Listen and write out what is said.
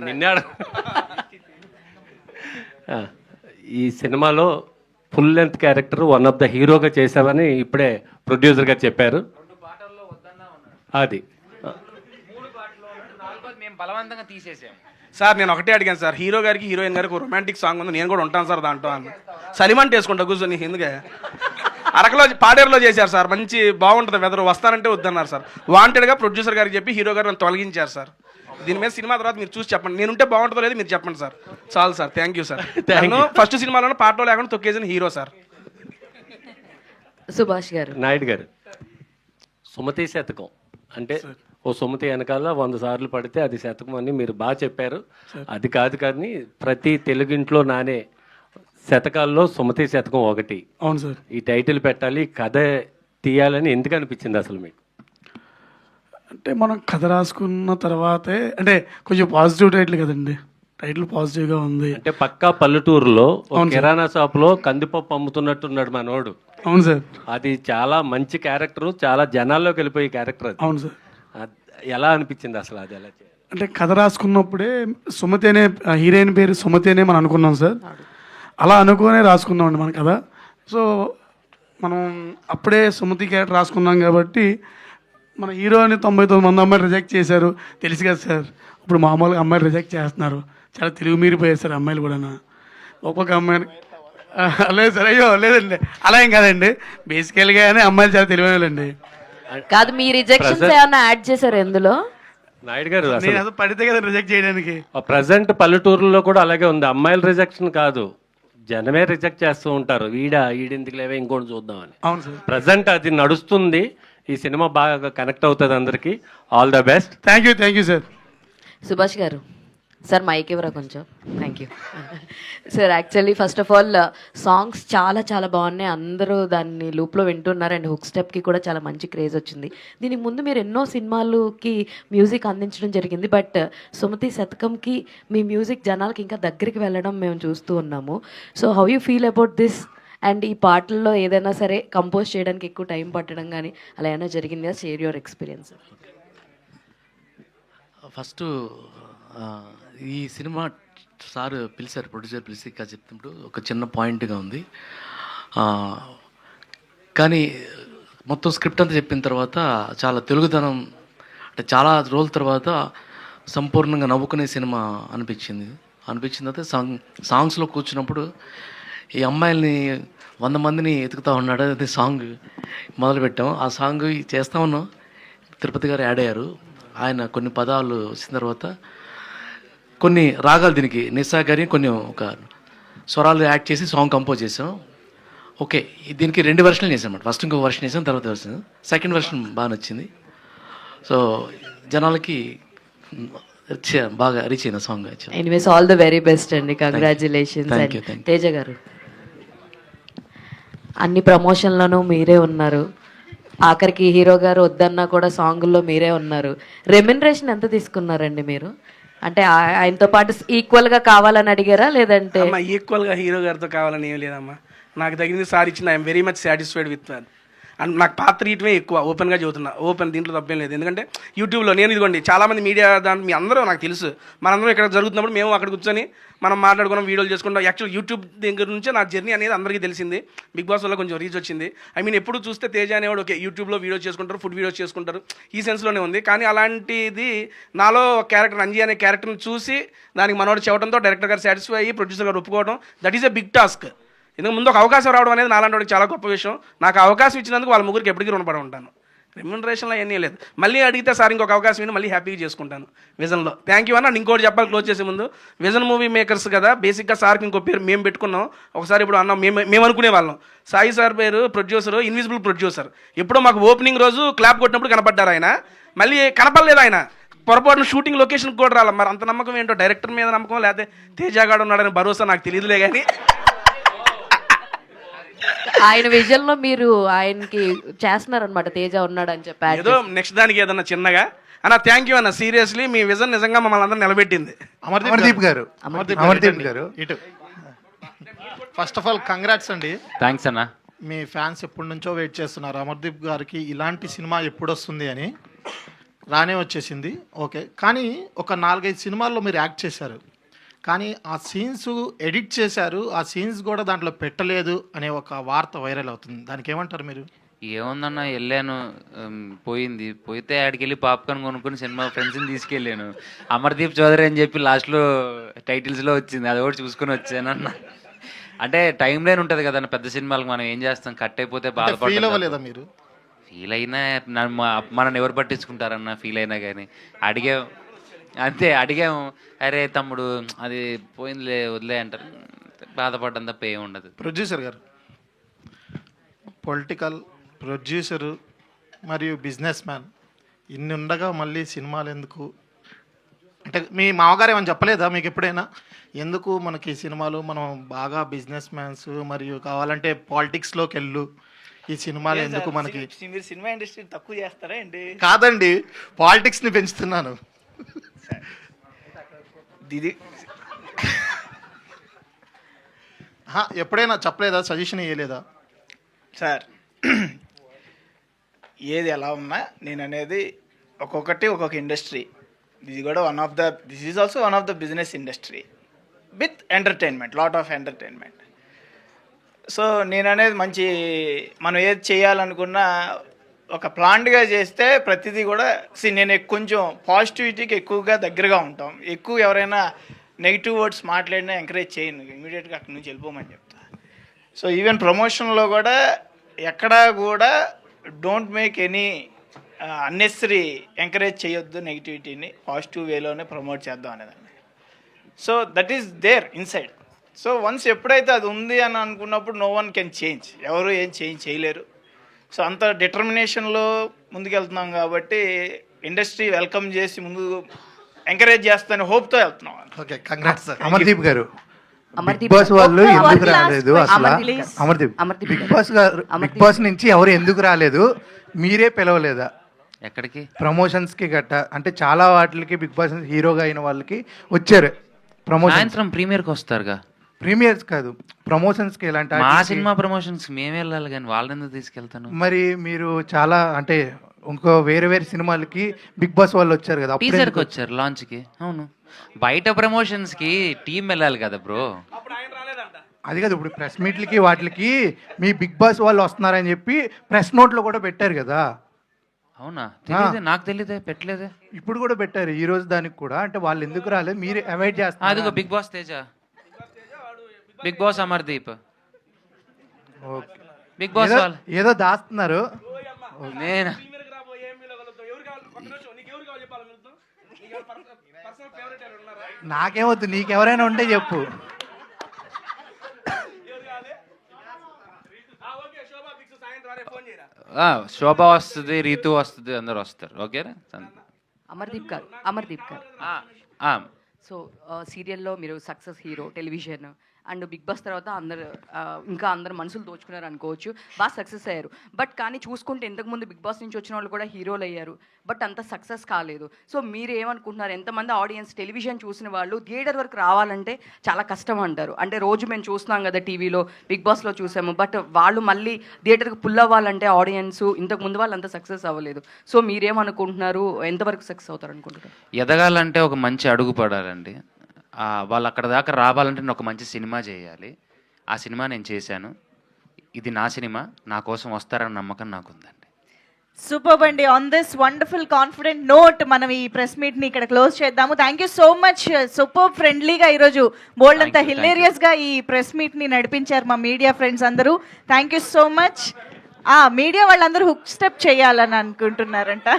నిన్నాడు ఈ సినిమాలో full length character one of the హీరోగా చేసామని ఇప్పుడే ప్రొడ్యూసర్ గారు చెప్పారు. అది మేము బలవంతంగా తీసేసాము సార్. నేను ఒకటే అడిగాను సార్, హీరో గారికి హీరోయిన్ గారికి రొమాంటిక్ సాంగ్ ఉంది, నేను కూడా ఉంటాను సార్ దాంట్లో అని. సలిమంట్ వేసుకుంటా కూర్చొని ఎందుకే. అరకలో పాడేరులో చేశారు సార్, మంచి బాగుంటుంది వెదర్, వస్తానంటే వద్దన్నారు సార్. వాంటెడ్గా ప్రొడ్యూసర్ గారికి చెప్పి హీరో గారు నన్ను తొలగించారు సార్. దీని మీద సినిమా తర్వాత మీరు చూసి చెప్పండి, నేనుంటే బాగుంటుందో లేదు మీరు చెప్పండి సార్. చాలు సార్, థ్యాంక్ యూ సార్. నేను ఫస్ట్ సినిమాలో పాటలో లేకుండా తొక్కేసిన హీరో సార్. సుభాష్ గారు. నాయుడు గారు, సుమతి శతకం అంటే ఓ సుమతి వెనకాల 100 సార్లు పడితే అది శతకం అని మీరు బాగా చెప్పారు. అది కాదు కానీ ప్రతి తెలుగింట్లో నానే శతకాల్లో సుమతి శతకం ఒకటి. అవును సార్. ఈ టైటిల్ పెట్టాలి, కథ తీయాలని ఎందుకు అనిపించింది అసలు మీకు? అంటే మనం కథ రాసుకున్న తర్వాతే, అంటే కొంచెం పాజిటివ్ టైటిల్ కదండి, టైటిల్ పాజిటివ్గా ఉంది. అంటే పక్కా పల్లెటూరులో కిరాణా షాప్లో కందిపప్పు అమ్ముతున్నట్టున్నాడు మనోడు. అవును సార్. అది చాలా మంచి క్యారెక్టర్, చాలా జనాల్లోకి వెళ్ళిపోయే క్యారెక్టర్ అది. అవును సార్. ఎలా అనిపించింది అసలు అది ఎలా చేయాలి? అంటే కథ రాసుకున్నప్పుడే సుమతి అనే హీరోయిన్ పేరు సుమతి అనే మనం అనుకున్నాం సార్. అలా అనుకునే రాసుకున్నామండి మన కథ. సో మనం అప్పుడే సుమతి క్యారెక్టర్ రాసుకున్నాం కాబట్టి మన హీరోని 99 మంది అమ్మాయిలు రిజెక్ట్ చేశారు, తెలుసు కదా సార్. ఇప్పుడు మామూలుగా అమ్మాయిలు రిజెక్ట్ చేస్తున్నారు, చాలా తెలుగు మీరిపోయారు సార్ అమ్మాయిలు కూడా. ఒక్కొక్క అమ్మాయిని లేదు సార్, అయ్యో లేదండి అలా ఏం కాదండి, బేసికల్గానే అమ్మాయిలు చాలా తెలివైన వాళ్ళండి. కాదు, మీ రిజెక్షన్స్ ఏమన్నా యాడ్ చేశారు ఎందులో? నాయుడు గారు, నేను అసలు పడితే కదా రిజెక్ట్ చేయడానికి. ప్రజెంట్ పల్లెటూరులో కూడా అలాగే ఉంది. అమ్మాయిల రిజెక్షన్ కాదు, జనమే రిజెక్ట్ చేస్తూ ఉంటారు. ఈడెందుకు లేవే ఇంకోటి చూద్దామని. అవును సార్. ప్రజెంట్ అది నడుస్తుంది. ఈ సినిమా బాగా కనెక్ట్ అవుతుంది అందరికి. All the best. Thank you sir. Subhash గారు సార్, మైక్ ఇవ్వరా కొంచెం. Thank you sir. Actually first of all songs చాలా చాలా బాగున్నాయి, అందరూ దాన్ని లూప్లో వింటున్నారు. అండ్ హుక్ స్టెప్కి కూడా చాలా మంచి క్రేజ్ వచ్చింది. దీనికి ముందు మీరు ఎన్నో సినిమాలకి మ్యూజిక్ అందించడం జరిగింది, బట్ సుమతి శతకంకి మీ మ్యూజిక్ జనాలకి ఇంకా దగ్గరికి వెళ్ళడం మేము చూస్తూ ఉన్నాము. So how you feel about this? And ఈ పాటల్లో ఏదైనా సరే కంపోజ్ చేయడానికి ఎక్కువ టైం పట్టడం కానీ అలా ఏమైనా జరిగిందా? Share your experience. ఫస్ట్ ఈ సినిమా సార్ పిలిచారు, ప్రొడ్యూసర్ పిలిచి ఇంకా చెప్తున్నప్పుడు ఒక చిన్న పాయింట్గా ఉంది. కానీ మొత్తం స్క్రిప్ట్ అంతా చెప్పిన తర్వాత చాలా తెలుగుదనం, అంటే చాలా రోజుల తర్వాత సంపూర్ణంగా నవ్వుకునే సినిమా అనిపించింది. తర్వాత సాంగ్స్లో కూర్చున్నప్పుడు ఈ అమ్మాయిల్ని 100 మందిని ఎతుకుతూ ఉన్నాడు, అదే సాంగ్ మొదలుపెట్టాం. ఆ సాంగ్ చేస్తూ ఉన్నాం, తిరుపతి గారు యాడ్ అయ్యారు. ఆయన కొన్ని పదాలు వచ్చిన తర్వాత కొన్ని రాగాలు దీనికి నిస్సా గారి కొన్ని ఒక స్వరాలు యాడ్ చేసి సాంగ్ కంపోజ్ చేసాం. ఓకే, దీనికి 2 వెర్షన్లు చేసాం అన్నమాట. ఫస్ట్ ఇంకో వెర్షన్ చేసాం, తర్వాత వెర్షన్, సెకండ్ వెర్షన్ బాగా నచ్చింది. సో జనాలకి బాగా రీచ్ అయిన song. Anyways all the very best అండి, కంగ్రాచులేషన్స్. తేజ గారు, అన్ని ప్రమోషన్లను మీరే ఉన్నారు, ఆఖరికి హీరో గారు వద్దన్నా కూడా సాంగుల్లో మీరే ఉన్నారు. రెమ్యునరేషన్ ఎంత తీసుకున్నారండి మీరు? అంటే ఆయనతో పాటు ఈక్వల్గా కావాలని అడిగారా లేదంటే? ఈక్వల్గా హీరో గారితో కావాలని ఏం లేదమ్మా, నాకు తగినది సార్ ఇచ్చింది. I'm very much satisfied with that. And నాకు పాత్ర ఇయటమే ఎక్కువ, ఓపెన్గా చదువుతున్నా, ఓపెన్, దీంట్లో తప్పేం లేదు. ఎందుకంటే యూట్యూబ్లో నేను ఇదిగోండి చాలామంది మీడియా దాంట్లో మీ అందరూ నాకు తెలుసు, మనందరం ఇక్కడ జరుగుతున్నప్పుడు మేము అక్కడ కూర్చొని మనం మాట్లాడుకున్నాం, వీడియోలు చేసుకుంటాం. యాక్చువల్ యూట్యూబ్ దగ్గర నుంచే నా జర్నీ అనేది అందరికీ తెలిసింది. బిగ్ బాస్ వల్ల కొంచెం రీచ్ వచ్చింది. ఐ మీన్ ఎప్పుడు చూస్తే తేజ అనేవాడు ఓకే యూట్యూబ్లో వీడియోస్ చేసుకుంటారు, ఫుడ్ వీడియోస్ చేసుకుంటారు, ఈ సెన్స్లోనే ఉంది. కానీ అలాంటిది నాలో క్యారెక్టర్ అంజీ అనే క్యారెక్టర్ని చూసి దానికి మనోడు చెప్పడంతో డైరెక్టర్ గారు సాటిస్ఫై అయ్యి ప్రొడ్యూసర్ గారు ఒప్పుకోవడం, that is a big task. ఎందుకు ముందు ఒక అవకాశం రావడం అనేది నాలాంటి వాడికి చాలా గొప్ప విషయం. నాకు అవకాశం ఇచ్చినందుకు వాళ్ళ ముగ్గురికి ఎప్పటికీ రుణపడి ఉంటాను. రెమ్యునరేషన్లో ఏమీ లేదు. మళ్ళీ అడిగితే సార్ ఇంకొక అవకాశం ఇవ్వండి, మళ్ళీ హ్యాపీగా చేసుకుంటాను విజన్లో. థ్యాంక్ యూ అన్న. ఇంకోటి చెప్పాలి క్లోజ్ చేసే ముందు, విజన్ మూవీ మేకర్స్ కదా, బేసిక్గా సార్కి ఇంకో పేరు మేము పెట్టుకున్నాం. ఒకసారి ఇప్పుడు అన్నాం, మేము అనుకునే వాళ్ళం. సాయి సార్ పేరు ప్రొడ్యూసర్, ఇన్విజిబుల్ ప్రొడ్యూసర్. ఎప్పుడో మాకు ఓపెనింగ్ రోజు క్లాప్ కొట్టినప్పుడు కనపడ్డారు ఆయన, మళ్ళీ కనపడలేదు ఆయన. పొరపాటున షూటింగ్ లొకేషన్కి కూడా రాలి. మరి అంత నమ్మకం ఏంటో, డైరెక్టర్ మీద నమ్మకం లేకపోతే తేజగాడు ఉన్నాడని భరోసా నాకు తెలియదులే. కానీ ఆయన విజన్లో మీరు ఆయనకి చేస్తున్నారనమాట, తేజ ఉన్నాడు అని చెప్పి. ఏదో నెక్స్ట్ దానికి ఏదన్నా చిన్నగా అన్న. థ్యాంక్ యూ అన్న, సీరియస్లీ మీ విజన్ నిజంగా మమ్మల్ని అందరూ నిలబెట్టింది. అమర్దీప్ గారు ఇటు. ఫస్ట్ ఆఫ్ ఆల్ కంగ్రాట్స్ అండి. థ్యాంక్స్ అన్న. మీ ఫ్యాన్స్ ఎప్పటి నుంచో వెయిట్ చేస్తున్నారు అమర్దీప్ గారికి ఇలాంటి సినిమా ఎప్పుడు వస్తుంది అని. రానే వచ్చేసింది, ఓకే. కానీ ఒక 4-5 సినిమాల్లో మీరు యాక్ట్ చేశారు, కానీ ఆ సీన్స్ ఎడిట్ చేశారు, ఆ సీన్స్ కూడా దాంట్లో పెట్టలేదు అనే ఒక వార్త వైరల్ అవుతుంది. దానికి ఏమంటారు మీరు? ఏముందన్న, వెళ్ళాను, పోయితే ఆడికి వెళ్ళి పాప్కార్న్ కొనుక్కొని సినిమా ఫ్రెండ్స్ని తీసుకెళ్ళాను. అమర్దీప్ చౌదరి అని చెప్పి లాస్ట్లో టైటిల్స్లో వచ్చింది, అది కూడా చూసుకొని వచ్చానన్న. అంటే టైం లైన్ ఉంటుంది కదన్న పెద్ద సినిమాలకు, మనం ఏం చేస్తాం, కట్ అయిపోతే ఫీల్ బాధపడలేదు. అవ్వలేదా మీరు? ఫీల్ అయినా మనల్ని ఎవరు పట్టించుకుంటారన్న, ఫీల్ అయినా కానీ అడిగాం అంతే, అడిగాము, అరే తమ్ముడు అది పోయిందిలే వదిలే అంటారు, బాధపడడం తప్ప ఏమి ఉండదు. ప్రొడ్యూసర్ గారు, పొలిటికల్ ప్రొడ్యూసరు మరియు బిజినెస్ మ్యాన్ ఇన్ని ఉండగా మళ్ళీ సినిమాలు ఎందుకు? అంటే మీ మామగారు ఏమని చెప్పలేదా మీకు ఎప్పుడైనా, ఎందుకు మనకి సినిమాలు, మనం బాగా బిజినెస్ మ్యాన్స్ మరియు కావాలంటే పాలిటిక్స్లోకి వెళ్ళు, ఈ సినిమాలు ఎందుకు మనకి? మీరు సినిమా ఇండస్ట్రీ తక్కువ చేస్తారా ఏంటి? కాదండి, పాలిటిక్స్ని పెంచుతున్నాను. ఇది ఎప్పుడైనా చెప్పలేదా, సజెషన్ ఇవ్వలేదా? సార్, ఏది ఎలా ఉన్నా నేను అనేది ఒక్కొక్కటి ఒక్కొక్క ఇండస్ట్రీ. ఇది కూడా this is also one of the business industry with entertainment, lot of entertainment. So నేను అనేది మంచి, మనం ఏది చేయాలనుకున్నా ఒక ప్లాన్డ్గా చేస్తే ప్రతిదీ కూడా నేను కొంచెం పాజిటివిటీకి ఎక్కువగా దగ్గరగా ఉంటాం. ఎక్కువ ఎవరైనా నెగిటివ్ వర్డ్స్ మాట్లాడినా ఎంకరేజ్ చేయను, ఇమీడియట్గా అక్కడి నుంచి వెళ్ళిపోమని చెప్తా. సో ఈవెన్ ప్రమోషన్లో కూడా ఎక్కడా కూడా don't make any unnecessary encourage చేయొద్దు నెగిటివిటీని, పాజిటివ్ వేలోనే ప్రమోట్ చేద్దాం అనేదాన్ని. So that is there inside. So once ఎప్పుడైతే అది ఉంది అని అనుకున్నప్పుడు నో వన్ కెన్ చేంజ్, ఎవరు ఏం చేంజ్ చేయలేరు. సో అంత డిటర్మినేషన్లో ముందుకెళ్తున్నాం కాబట్టి ఇండస్ట్రీ వెల్కమ్ చేసి ముందు ఎంకరేజ్ చేస్తాను హోప్తో వెళ్తున్నాం. Okay, congrats sir. అమర్దీప్ గారు, అమర్దీప్ బిగ్ బాస్ వాళ్ళు ఒక్క ఎందుకు one last రాలేదు question, అసలు? please. అమర్దీప్, బిగ్ బాస్ గారు, బిగ్ బాస్ నుంచి ఎవరు ఎందుకు రాలేదు? మీరే పిలవలేదా ఎక్కడికి? ప్రమోషన్స్ కి గట్ట? అంటే చాలా వాటికి బిగ్ బాస్ హీరోగా అయిన వాళ్ళకి వచ్చారు ప్రమోషన్. సాయంత్రం ప్రీమియర్కి వస్తారుగా. ప్రీమియర్స్ కాదు, ప్రమోషన్స్ కి ఎలాంటి మా సినిమా ప్రమోషన్స్ మేము వెళ్ళాలి కానీ వాళ్ళని ఎందుకు తీసుకెళ్తాను? మరి మీరు చాలా అంటే ఇంకో వేరే వేరే సినిమాలకి బిగ్ బాస్ వాళ్ళు వచ్చారు కదా, అప్పుడు టీజర్కి ఎందుకు? వచ్చారు, లాంచ్కి. అవును, బయట ప్రమోషన్స్కి టీం వెళ్ళాలి కదా బ్రో. అది కాదు, ఇప్పుడు ప్రెస్ మీట్లకి వాటికి మీ బిగ్ బాస్ వాళ్ళు వస్తున్నారని చెప్పి ప్రెస్ నోట్లో కూడా పెట్టారు కదా. అవునా? తెలియదే, నాకు తెలియదే, పెట్టలేదే. ఇప్పుడు కూడా పెట్టారు ఈ రోజు దానికి కూడా. అంటే వాళ్ళు ఎందుకు రాలేదు, మీరు అవాయిడ్ చేస్తారు. అదిగో Bigg Boss Teja, Bigg Boss Amardeep, okay. Bigg Boss వాళ్ళు. ఏదో దాస్తున్నారు. నేను నాకేమొద్దు, నీకెవరైనా ఉంటే చెప్పు. శోభ వస్తుంది, రీతు వస్తుంది, అందరు వస్తారు. ఓకేనా? అమర్దీప్ గారు సో సీరియల్లో మీరు success hero, television and Bigg Boss తర్వాత అందరు మనుషులు దోచుకున్నారు అనుకోవచ్చు, బాగా సక్సెస్ అయ్యారు. బట్ కానీ చూసుకుంటే ఇంతకుముందు బిగ్ బాస్ నుంచి వచ్చిన వాళ్ళు కూడా హీరోలు అయ్యారు, బట్ అంత సక్సెస్ కాలేదు. సో మీరు ఏమనుకుంటున్నారు? ఎంతమంది ఆడియన్స్ టెలివిజన్ చూసిన వాళ్ళు థియేటర్ వరకు రావాలంటే చాలా కష్టం అంటారు. అంటే రోజు మేము చూస్తున్నాం కదా టీవీలో, బిగ్ బాస్లో చూసాము, బట్ వాళ్ళు మళ్ళీ థియేటర్కి పుల్ అవ్వాలంటే ఆడియన్స్ ఇంతకుముందు వాళ్ళు అంత సక్సెస్ అవ్వలేదు. సో మీరేమనుకుంటున్నారు? ఎంతవరకు సక్సెస్ అవుతారు అనుకుంటున్నారు? ఎదగాలంటే ఒక మంచి అడుగు పడాలండి. వాళ్ళు అక్కడ దాకా రావాలంటే నేను ఒక మంచి సినిమా చేయాలి. ఆ సినిమా నేను చేశాను. ఇది నా సినిమా, నా కోసం వస్తారన్న నమ్మకం నాకుందండి. సూపర్ అండి. On this wonderful confident note మనం ఈ ప్రెస్ మీట్ ని ఇక్కడ క్లోజ్ చేద్దాము. Thank you so much. Super ఫ్రెండ్లీగా ఈరోజు బోల్డ్ అంతా హిలేరియస్ గా ఈ ప్రెస్ మీట్ ని నడిపించారు మా మీడియా ఫ్రెండ్స్ అందరూ. Thank you so much. Media వాళ్ళందరూ హుక్ స్టెప్ చేయాలని అనుకుంటున్నారంట.